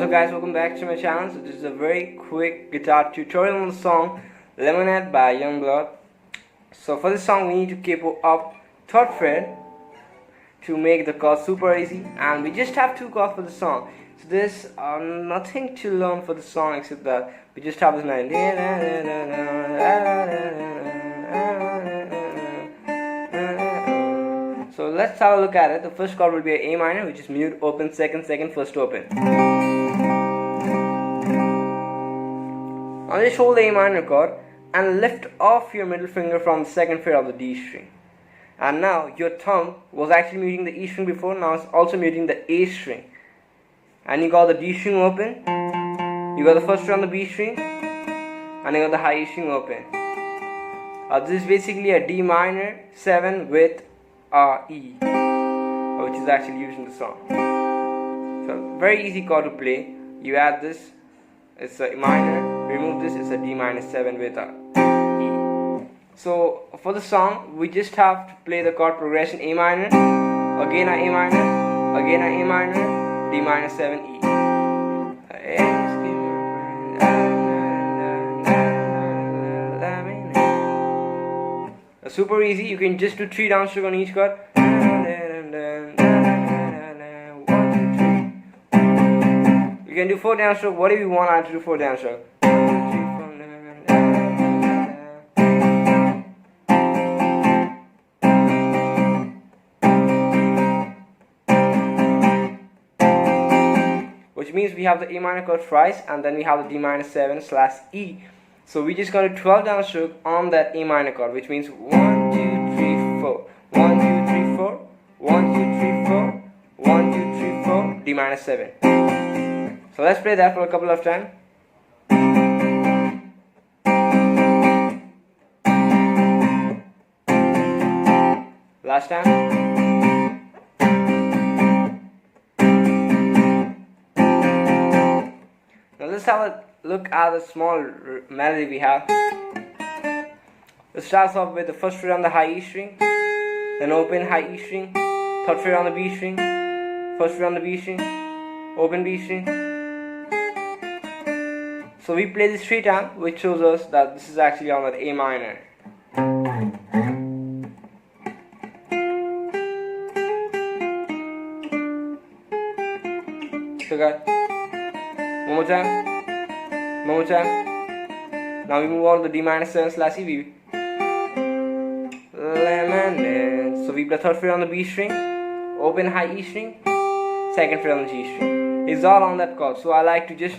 Hello guys, welcome back to my channel. So this is a very quick guitar tutorial on the song Lemonade by Yungblud. So for this song we need to keep up third fret to make the chord super easy, and we just have two chords for the song. So there's nothing to learn for the song except that we just have this melody. So let's have a look at it. The first chord will be A minor, which is mute open second, first open. Now just hold the A minor chord and lift off your middle finger from the second fret of the D string. And now your thumb was actually muting the E string before, now it's also muting the A string. And you got the D string open, you got the first fret on the B string, and you got the high E string open. This is basically a D minor 7 with E, which is actually used in the song. So very easy chord to play. You add this, it's a minor, remove this, it's a D minor 7 with E. So for the song we just have to play the chord progression A minor, again a A minor, again a A minor, D minor 7 E. Super easy. You can just do 3 downstroke on each chord. 1, 2, 3. You can do 4 downstroke. Whatever you want, I have to do 4 downstroke. 1, 2, 3, 4. Which means we have the A minor chord twice, and then we have the D minor 7 / E. So we just gonna do 12 downstroke on that A minor chord, which means 1, 2, 3, 4, 1, 2, 3, 4, 1, 2, 3, 4, 1, 2, 3, 4, D minor 7. So let's play that for a couple of times. Last time. Now let's have a look at the small melody we have. It starts off with the first fret on the high E string, then open high E string, third fret on the B string, first fret on the B string, open B string. So we play this 3 times, which shows us that this is actually on that A minor. So guys, one more time. One more time. Now we move on to the D minor 7 / E. Lemonade. So we play third fret on the B string, open high E string, second fret on the G string. It's all on that chord. So I like to just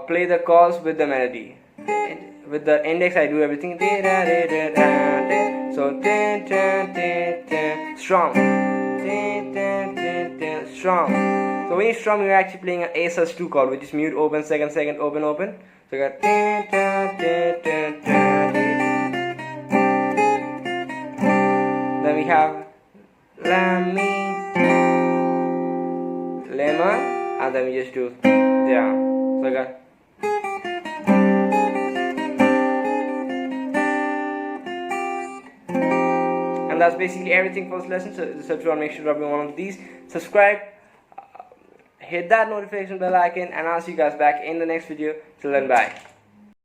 play the chords with the melody. With the index I do everything. So strum. Strum. So when you strum, you're actually playing an A sus2 chord, which is mute open second, open open. So you got then we have lemon, and then we just do down. So you got and that's basically everything for this lesson. So if you want to make sure to drop in one of these, subscribe, hit that notification bell icon, and I'll see you guys back in the next video. Till then, bye.